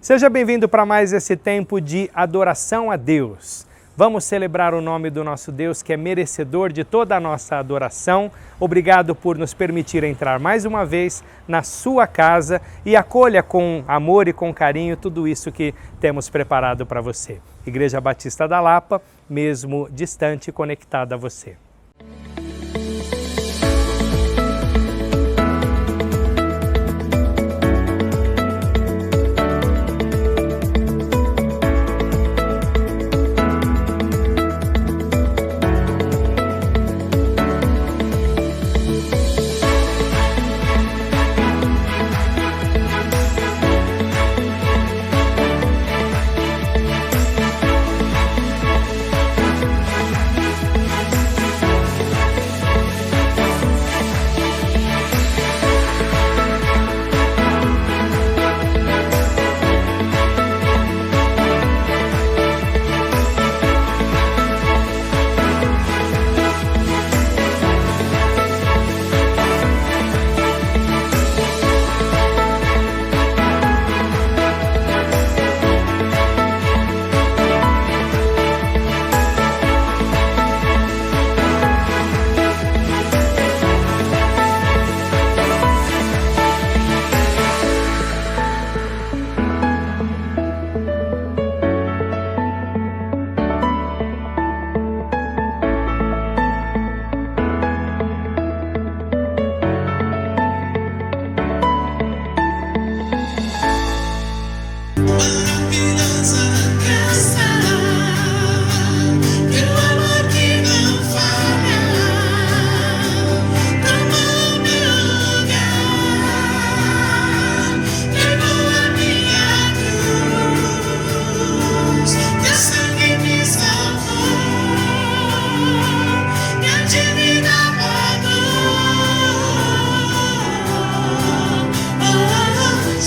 Seja bem-vindo para mais esse tempo de adoração a Deus. Vamos celebrar o nome do nosso Deus, que é merecedor de toda a nossa adoração. Obrigado por nos permitir entrar mais uma vez na sua casa e acolha com amor e com carinho tudo isso que temos preparado para você. Igreja Batista da Lapa, mesmo distante, conectada a você.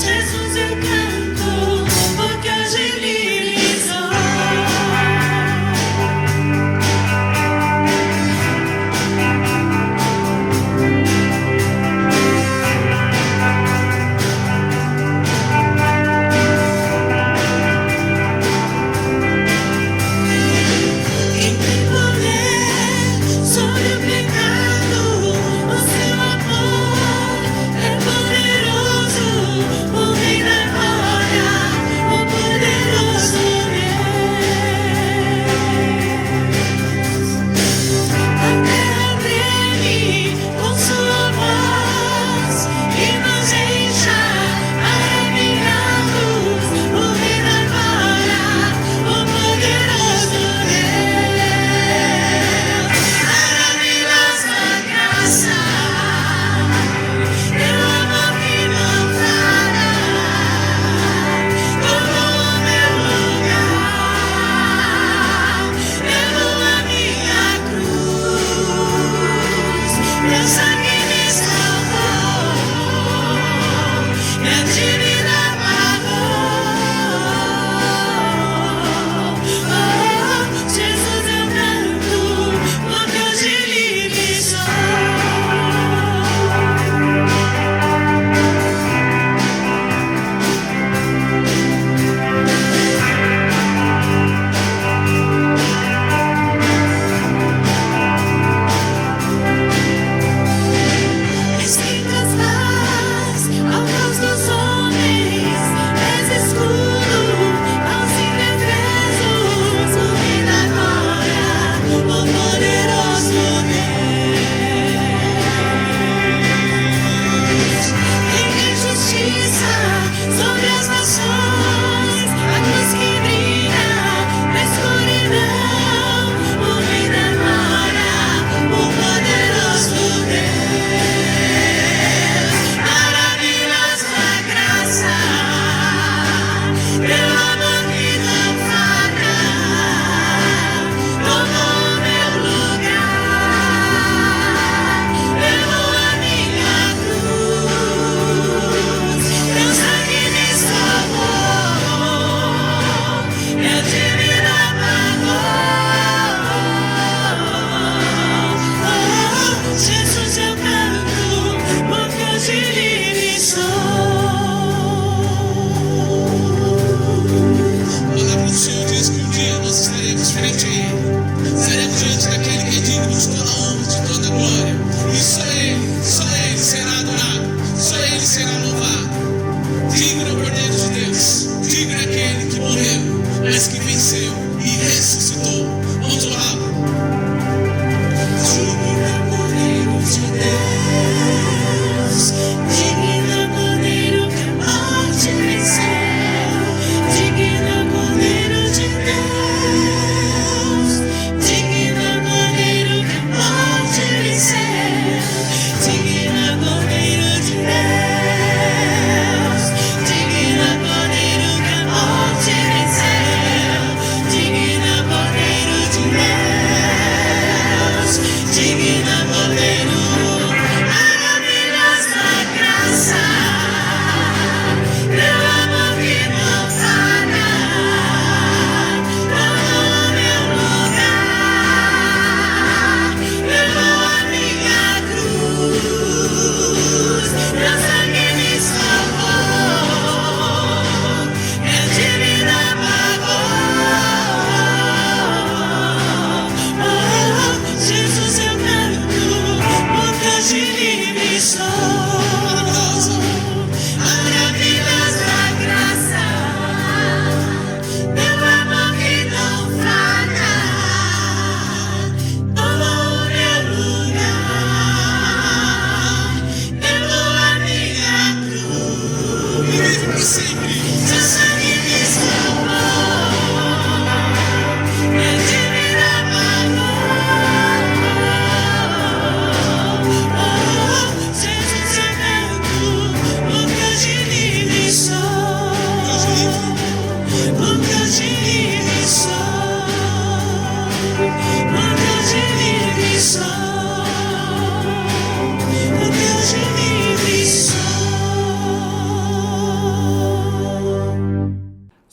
Jesus, eu canto, porque hoje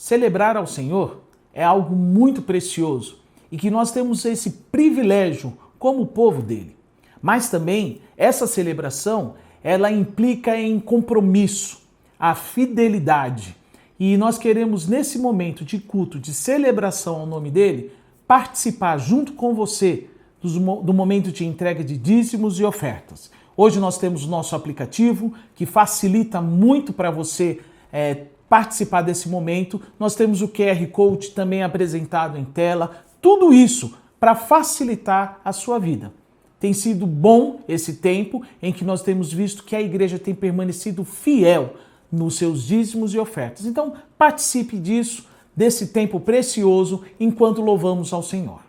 Celebrar ao Senhor é algo muito precioso e que nós temos esse privilégio como povo dele. Mas também essa celebração, ela implica em compromisso, a fidelidade. E nós queremos nesse momento de culto, de celebração ao nome dele, participar junto com você do momento de entrega de dízimos e ofertas. Hoje nós temos o nosso aplicativo que facilita muito para você participar desse momento. Nós temos o QR Code também apresentado em tela. Tudo isso para facilitar a sua vida. Tem sido bom esse tempo em que nós temos visto que a igreja tem permanecido fiel nos seus dízimos e ofertas. Então, participe disso, desse tempo precioso, enquanto louvamos ao Senhor.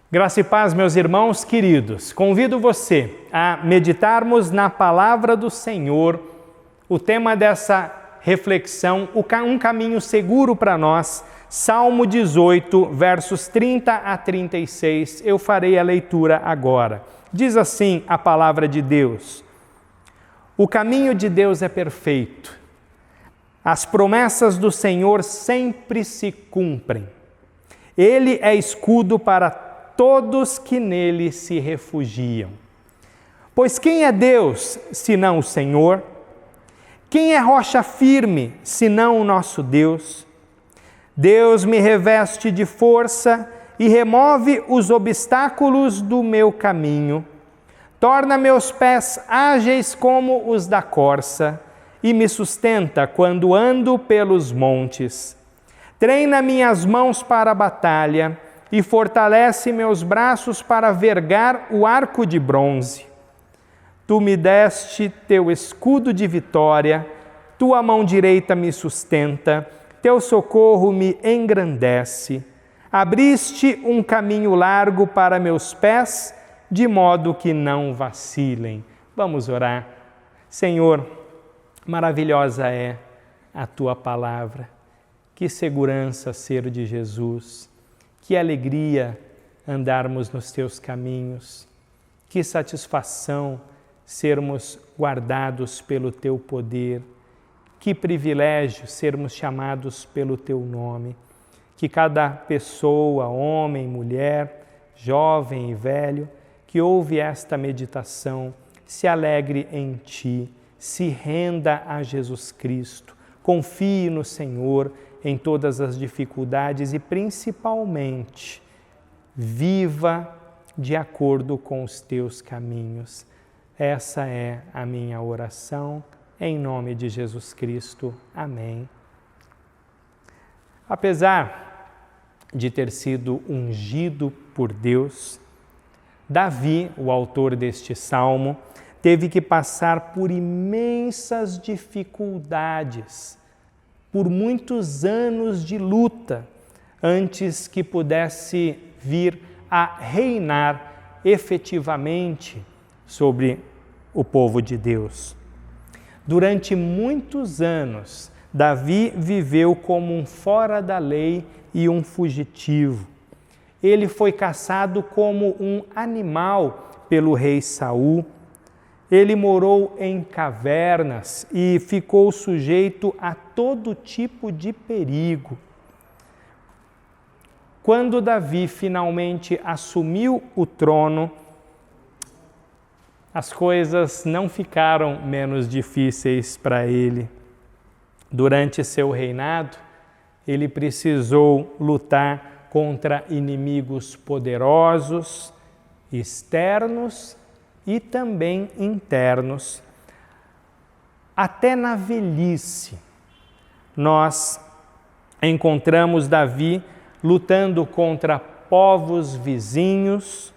Graça e paz, meus irmãos queridos. Convido você a meditarmos na palavra do Senhor. O tema dessa reflexão, um caminho seguro para nós, Salmo 18, versos 30 a 36. Eu farei a leitura agora. Diz assim a palavra de Deus: O caminho de Deus é perfeito. As promessas do Senhor sempre se cumprem. Ele é escudo para todos que nele se refugiam. Pois quem é Deus, senão o Senhor? Quem é rocha firme, senão o nosso Deus? Deus me reveste de força e remove os obstáculos do meu caminho. Torna meus pés ágeis como os da corça e me sustenta quando ando pelos montes. Treina minhas mãos para a batalha e fortalece meus braços para vergar o arco de bronze. Tu me deste teu escudo de vitória, tua mão direita me sustenta, teu socorro me engrandece. Abriste um caminho largo para meus pés, de modo que não vacilem. Vamos orar. Senhor, maravilhosa é a tua palavra. Que segurança ser de Jesus. Que alegria andarmos nos teus caminhos, que satisfação sermos guardados pelo teu poder, que privilégio sermos chamados pelo teu nome, que cada pessoa, homem, mulher, jovem e velho, que ouve esta meditação, se alegre em ti, se renda a Jesus Cristo, confie no Senhor em todas as dificuldades e, principalmente, viva de acordo com os teus caminhos. Essa é a minha oração, em nome de Jesus Cristo. Amém. Apesar de ter sido ungido por Deus, Davi, o autor deste salmo, teve que passar por imensas dificuldades, por muitos anos de luta, antes que pudesse vir a reinar efetivamente sobre o povo de Deus. Durante muitos anos, Davi viveu como um fora da lei e um fugitivo. Ele foi caçado como um animal pelo rei Saul. Ele morou em cavernas e ficou sujeito a todo tipo de perigo. Quando Davi finalmente assumiu o trono, as coisas não ficaram menos difíceis para ele. Durante seu reinado, ele precisou lutar contra inimigos poderosos, externos e também internos. Até na velhice, nós encontramos Davi lutando contra povos vizinhos,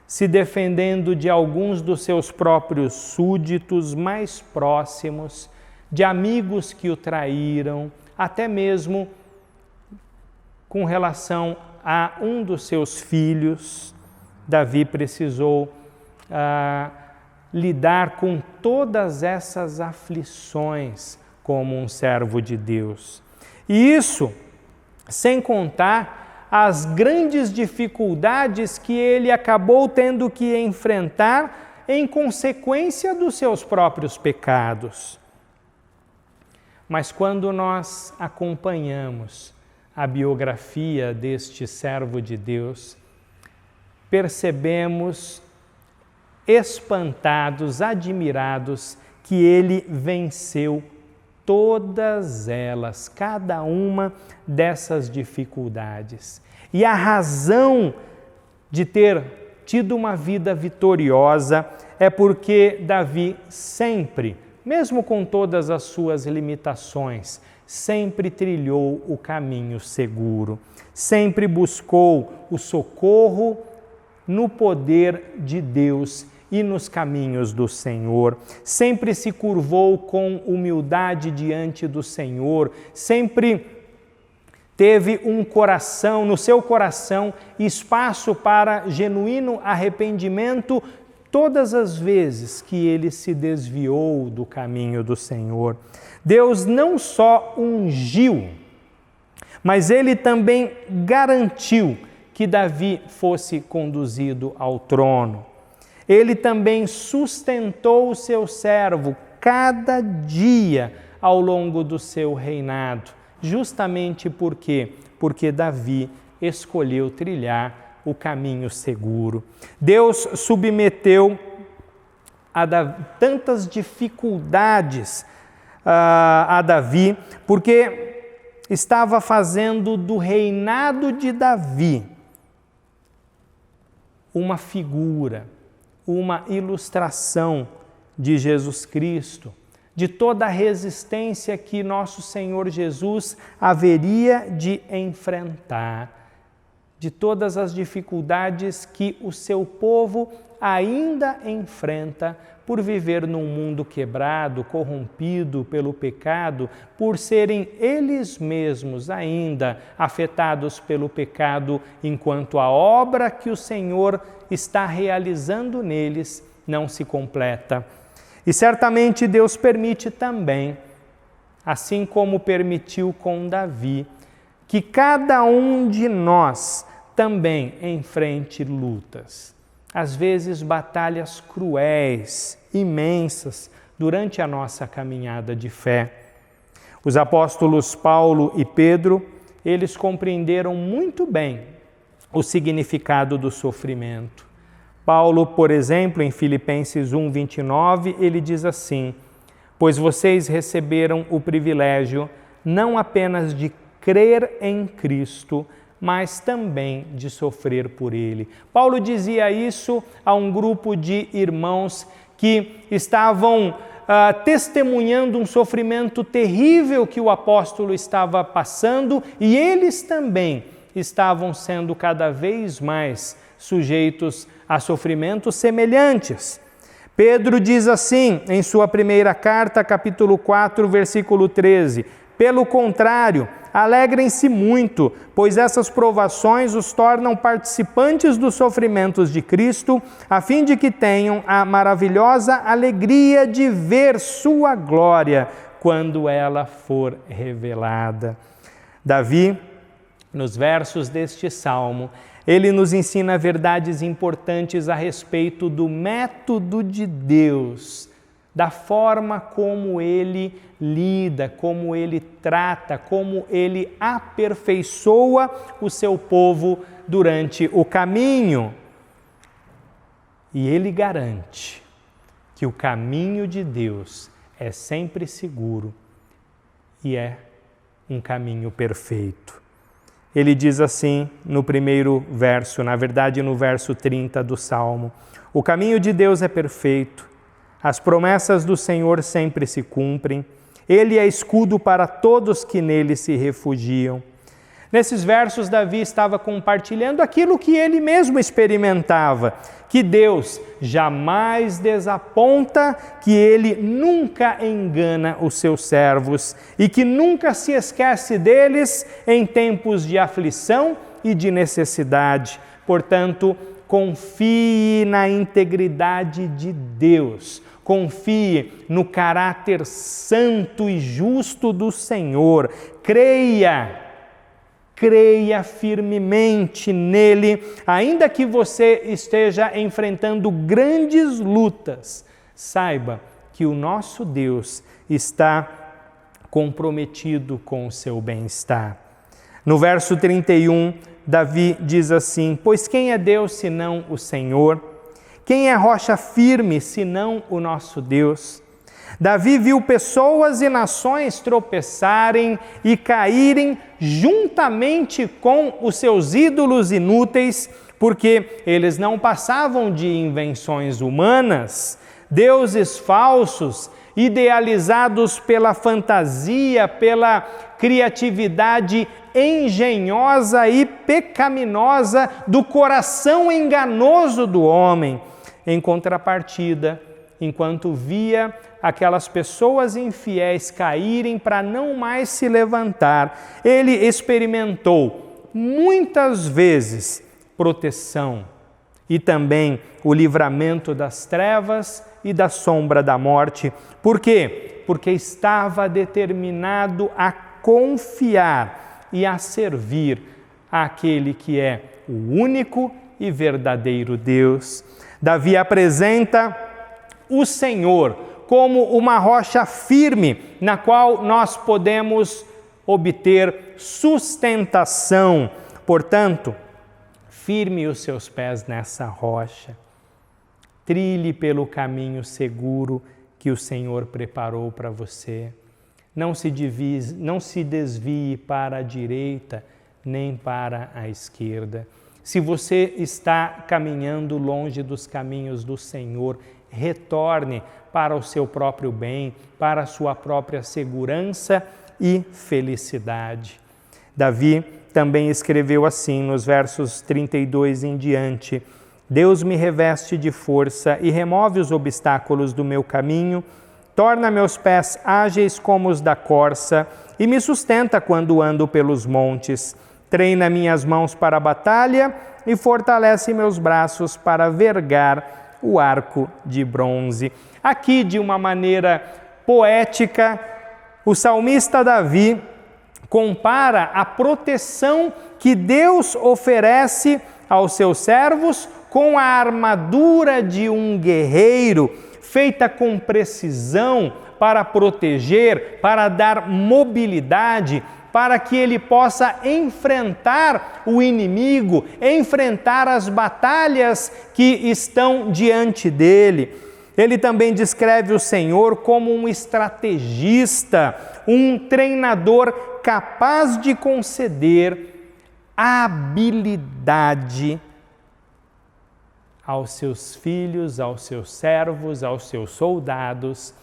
se defendendo de alguns dos seus próprios súditos mais próximos, de amigos que o traíram, até mesmo com relação a um dos seus filhos. Davi precisou lidar com todas essas aflições como um servo de Deus. E isso sem contar as grandes dificuldades que ele acabou tendo que enfrentar em consequência dos seus próprios pecados. Mas quando nós acompanhamos a biografia deste servo de Deus, percebemos, espantados, admirados, que ele venceu todas elas, cada uma dessas dificuldades. E a razão de ter tido uma vida vitoriosa é porque Davi sempre, mesmo com todas as suas limitações, sempre trilhou o caminho seguro, sempre buscou o socorro no poder de Deus e nos caminhos do Senhor, sempre se curvou com humildade diante do Senhor, sempre teve um coração, no seu coração, espaço para genuíno arrependimento todas as vezes que ele se desviou do caminho do Senhor. Deus não só ungiu, mas ele também garantiu que Davi fosse conduzido ao trono. Ele também sustentou o seu servo cada dia ao longo do seu reinado, justamente porque Davi escolheu trilhar o caminho seguro. Deus submeteu a tantas dificuldades a Davi, porque estava fazendo do reinado de Davi uma figura, uma ilustração de Jesus Cristo, de toda a resistência que nosso Senhor Jesus haveria de enfrentar, de todas as dificuldades que o seu povo ainda enfrenta por viver num mundo quebrado, corrompido pelo pecado, por serem eles mesmos ainda afetados pelo pecado, enquanto a obra que o Senhor está realizando neles não se completa. E certamente Deus permite também, assim como permitiu com Davi, que cada um de nós também enfrente lutas, às vezes batalhas cruéis, imensas, durante a nossa caminhada de fé. Os apóstolos Paulo e Pedro, eles compreenderam muito bem o significado do sofrimento. Paulo, por exemplo, em Filipenses 1:29, ele diz assim: pois vocês receberam o privilégio não apenas de crer em Cristo, mas também de sofrer por Ele. Paulo dizia isso a um grupo de irmãos que estavam testemunhando um sofrimento terrível que o apóstolo estava passando, e eles também estavam sendo cada vez mais sujeitos a sofrimentos semelhantes. Pedro diz assim em sua primeira carta, capítulo 4, versículo 13: pelo contrário, alegrem-se muito, pois essas provações os tornam participantes dos sofrimentos de Cristo, a fim de que tenham a maravilhosa alegria de ver sua glória quando ela for revelada. Davi, nos versos deste salmo, ele nos ensina verdades importantes a respeito do método de Deus, da forma como Ele lida, como Ele trata, como Ele aperfeiçoa o seu povo durante o caminho. E Ele garante que o caminho de Deus é sempre seguro e é um caminho perfeito. Ele diz assim no primeiro verso, na verdade no verso 30 do Salmo: o caminho de Deus é perfeito, as promessas do Senhor sempre se cumprem, Ele é escudo para todos que nele se refugiam. Nesses versos, Davi estava compartilhando aquilo que ele mesmo experimentava, que Deus jamais desaponta, que Ele nunca engana os seus servos e que nunca se esquece deles em tempos de aflição e de necessidade. Portanto, confie na integridade de Deus, confie no caráter santo e justo do Senhor, creia firmemente nele, ainda que você esteja enfrentando grandes lutas, saiba que o nosso Deus está comprometido com o seu bem-estar. No verso 31, Davi diz assim: pois quem é Deus senão o Senhor? Quem é rocha firme senão o nosso Deus? Davi viu pessoas e nações tropeçarem e caírem juntamente com os seus ídolos inúteis, porque eles não passavam de invenções humanas, deuses falsos, idealizados pela fantasia, pela criatividade engenhosa e pecaminosa do coração enganoso do homem. Em contrapartida, enquanto via aquelas pessoas infiéis caírem para não mais se levantar, ele experimentou muitas vezes proteção e também o livramento das trevas e da sombra da morte. Por quê? Porque estava determinado a confiar e a servir àquele que é o único e verdadeiro Deus. Davi apresenta o Senhor como uma rocha firme na qual nós podemos obter sustentação. Portanto, firme os seus pés nessa rocha. Trilhe pelo caminho seguro que o Senhor preparou para você. Não se desvie para a direita nem para a esquerda. Se você está caminhando longe dos caminhos do Senhor, retorne para o seu próprio bem, para a sua própria segurança e felicidade. Davi também escreveu assim nos versos 32 em diante: Deus me reveste de força e remove os obstáculos do meu caminho, torna meus pés ágeis como os da corça e me sustenta quando ando pelos montes. Treina minhas mãos para a batalha e fortalece meus braços para vergar o arco de bronze. Aqui, de uma maneira poética, o salmista Davi compara a proteção que Deus oferece aos seus servos com a armadura de um guerreiro, feita com precisão para proteger, para dar mobilidade, para que ele possa enfrentar o inimigo, enfrentar as batalhas que estão diante dele. Ele também descreve o Senhor como um estrategista, um treinador capaz de conceder habilidade aos seus filhos, aos seus servos, aos seus soldados,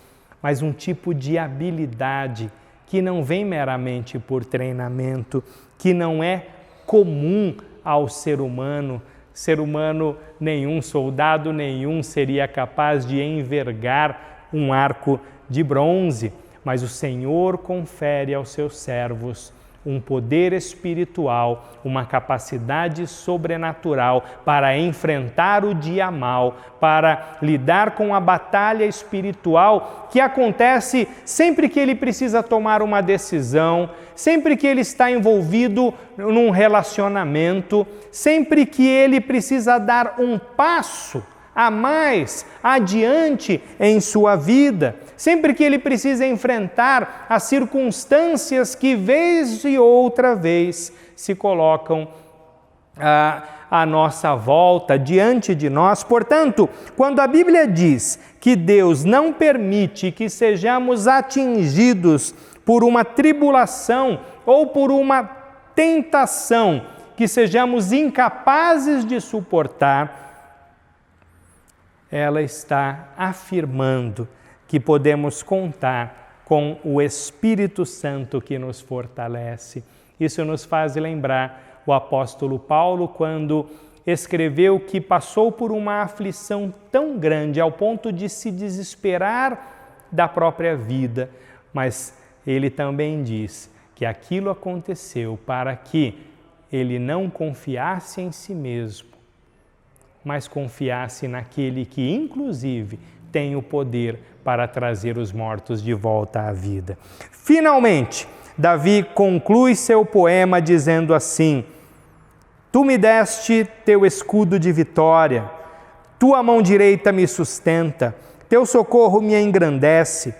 mas um tipo de habilidade que não vem meramente por treinamento, que não é comum ao ser humano. Ser humano nenhum, soldado nenhum seria capaz de envergar um arco de bronze, mas o Senhor confere aos seus servos um poder espiritual, uma capacidade sobrenatural para enfrentar o dia mal, para lidar com a batalha espiritual que acontece sempre que ele precisa tomar uma decisão, sempre que ele está envolvido num relacionamento, sempre que ele precisa dar um passo a mais adiante em sua vida, sempre que ele precisa enfrentar as circunstâncias que vez e outra vez se colocam à nossa volta, diante de nós. Portanto, quando a Bíblia diz que Deus não permite que sejamos atingidos por uma tribulação ou por uma tentação que sejamos incapazes de suportar, ela está afirmando que podemos contar com o Espírito Santo que nos fortalece. Isso nos faz lembrar o apóstolo Paulo quando escreveu que passou por uma aflição tão grande ao ponto de se desesperar da própria vida, mas ele também diz que aquilo aconteceu para que ele não confiasse em si mesmo, mas confiasse naquele que, inclusive, tem o poder para trazer os mortos de volta à vida. Finalmente, Davi conclui seu poema dizendo assim: Tu me deste teu escudo de vitória, tua mão direita me sustenta, teu socorro me engrandece.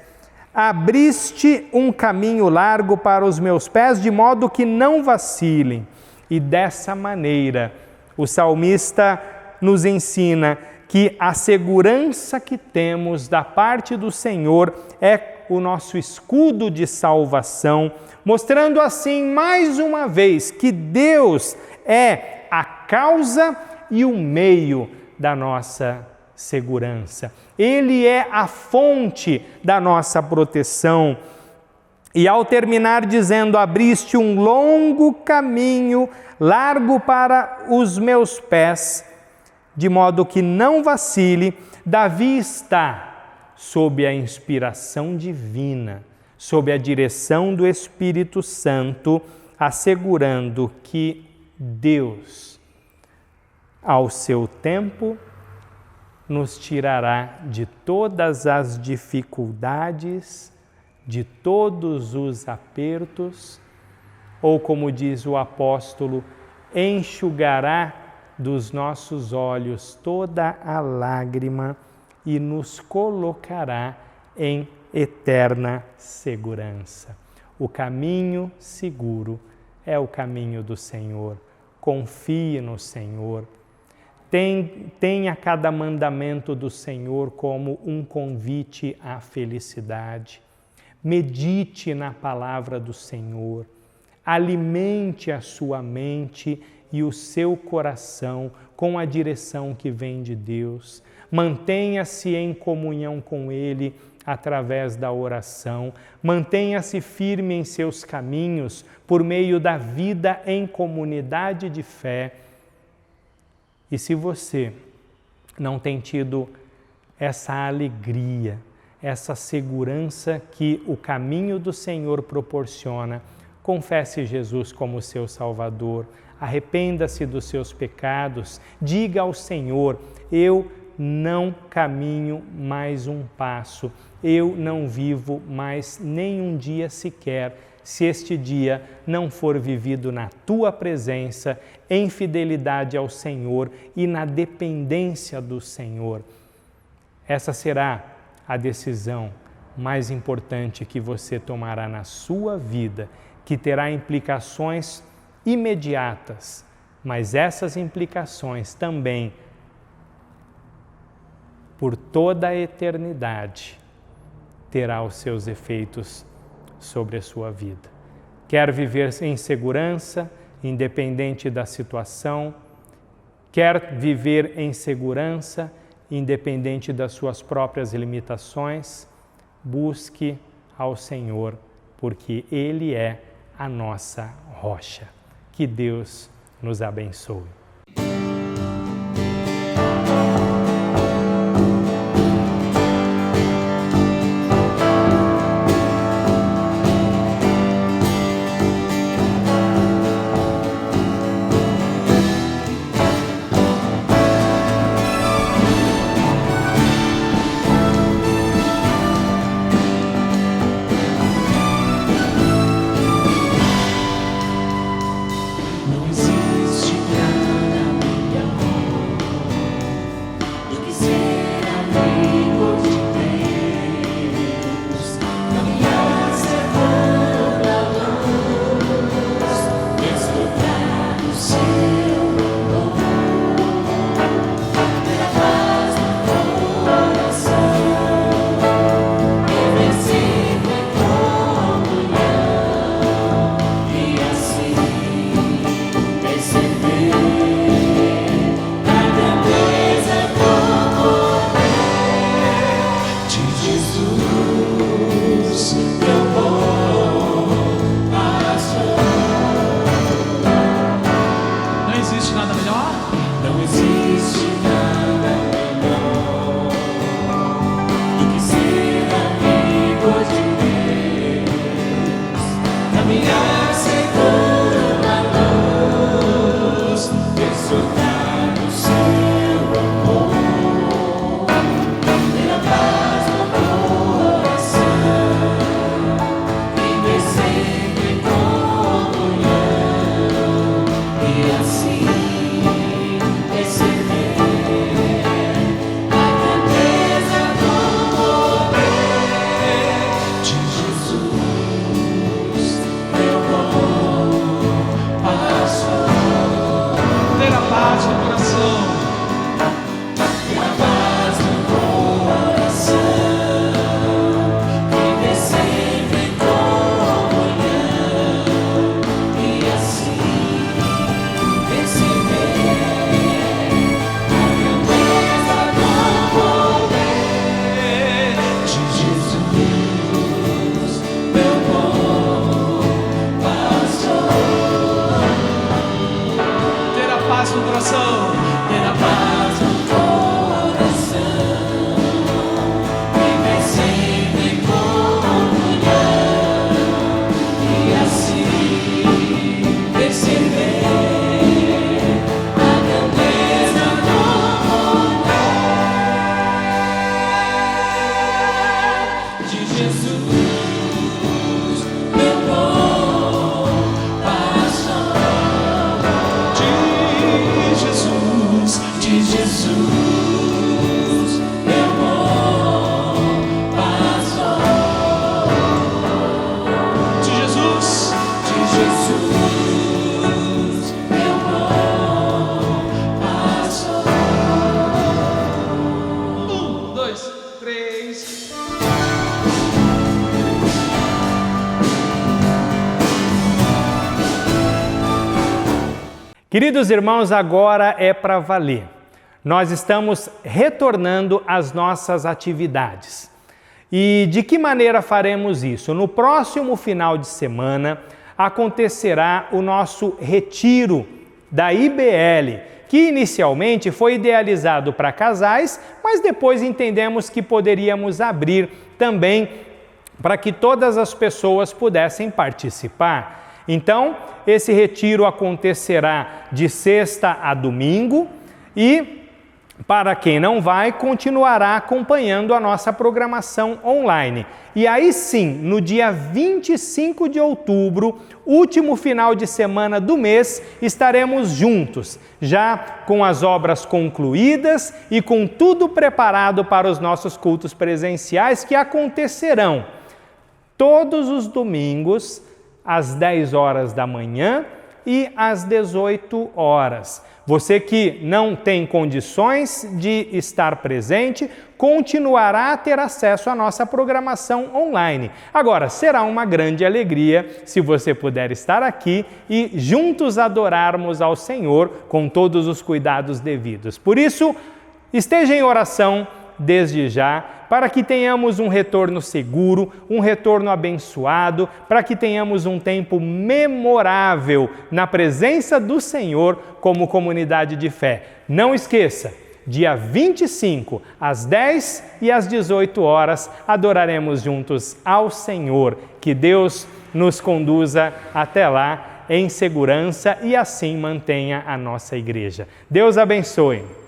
Abriste um caminho largo para os meus pés, de modo que não vacilem. E dessa maneira, o salmista nos ensina que a segurança que temos da parte do Senhor é o nosso escudo de salvação, mostrando assim mais uma vez que Deus é a causa e o meio da nossa segurança. Ele é a fonte da nossa proteção. E ao terminar dizendo, abriste um longo caminho, largo para os meus pés, de modo que não vacile, Davi está sob a inspiração divina, sob a direção do Espírito Santo, assegurando que Deus, ao seu tempo, nos tirará de todas as dificuldades, de todos os apertos, ou como diz o apóstolo, enxugará dos nossos olhos toda a lágrima e nos colocará em eterna segurança. O caminho seguro é o caminho do Senhor. Confie no Senhor. Tenha cada mandamento do Senhor como um convite à felicidade. Medite na palavra do Senhor. Alimente a sua mente e o seu coração com a direção que vem de Deus. Mantenha-se em comunhão com Ele através da oração. Mantenha-se firme em seus caminhos por meio da vida em comunidade de fé. E se você não tem tido essa alegria, essa segurança que o caminho do Senhor proporciona, confesse Jesus como seu Salvador, arrependa-se dos seus pecados, diga ao Senhor, eu não caminho mais um passo, eu não vivo mais nenhum dia sequer, se este dia não for vivido na Tua presença, em fidelidade ao Senhor e na dependência do Senhor. Essa será a decisão mais importante que você tomará na sua vida, que terá implicações imediatas, mas essas implicações também por toda a eternidade terá os seus efeitos sobre a sua vida. Quer viver em segurança, independente da situação, quer viver em segurança, independente das suas próprias limitações, busque ao Senhor, porque Ele é a nossa rocha. Que Deus nos abençoe. Não existe nada meu bom pastor. De Jesus, meu bom pastor. De Jesus, meu bom pastor. 1, 2, 3. Queridos irmãos, agora é para valer. Nós estamos retornando às nossas atividades. E de que maneira faremos isso? No próximo final de semana acontecerá o nosso retiro da IBL, que inicialmente foi idealizado para casais, mas depois entendemos que poderíamos abrir também para que todas as pessoas pudessem participar. Então, esse retiro acontecerá de sexta a domingo e, para quem não vai, continuará acompanhando a nossa programação online. E aí sim, no dia 25 de outubro, último final de semana do mês, estaremos juntos, já com as obras concluídas e com tudo preparado para os nossos cultos presenciais que acontecerão todos os domingos, às 10 horas da manhã e às 18 horas. Você que não tem condições de estar presente, continuará a ter acesso à nossa programação online. Agora, será uma grande alegria se você puder estar aqui e juntos adorarmos ao Senhor com todos os cuidados devidos. Por isso, esteja em oração desde já, para que tenhamos um retorno seguro, um retorno abençoado, para que tenhamos um tempo memorável na presença do Senhor como comunidade de fé. Não esqueça, dia 25, às 10 e às 18 horas, adoraremos juntos ao Senhor. Que Deus nos conduza até lá em segurança e assim mantenha a nossa igreja. Deus abençoe.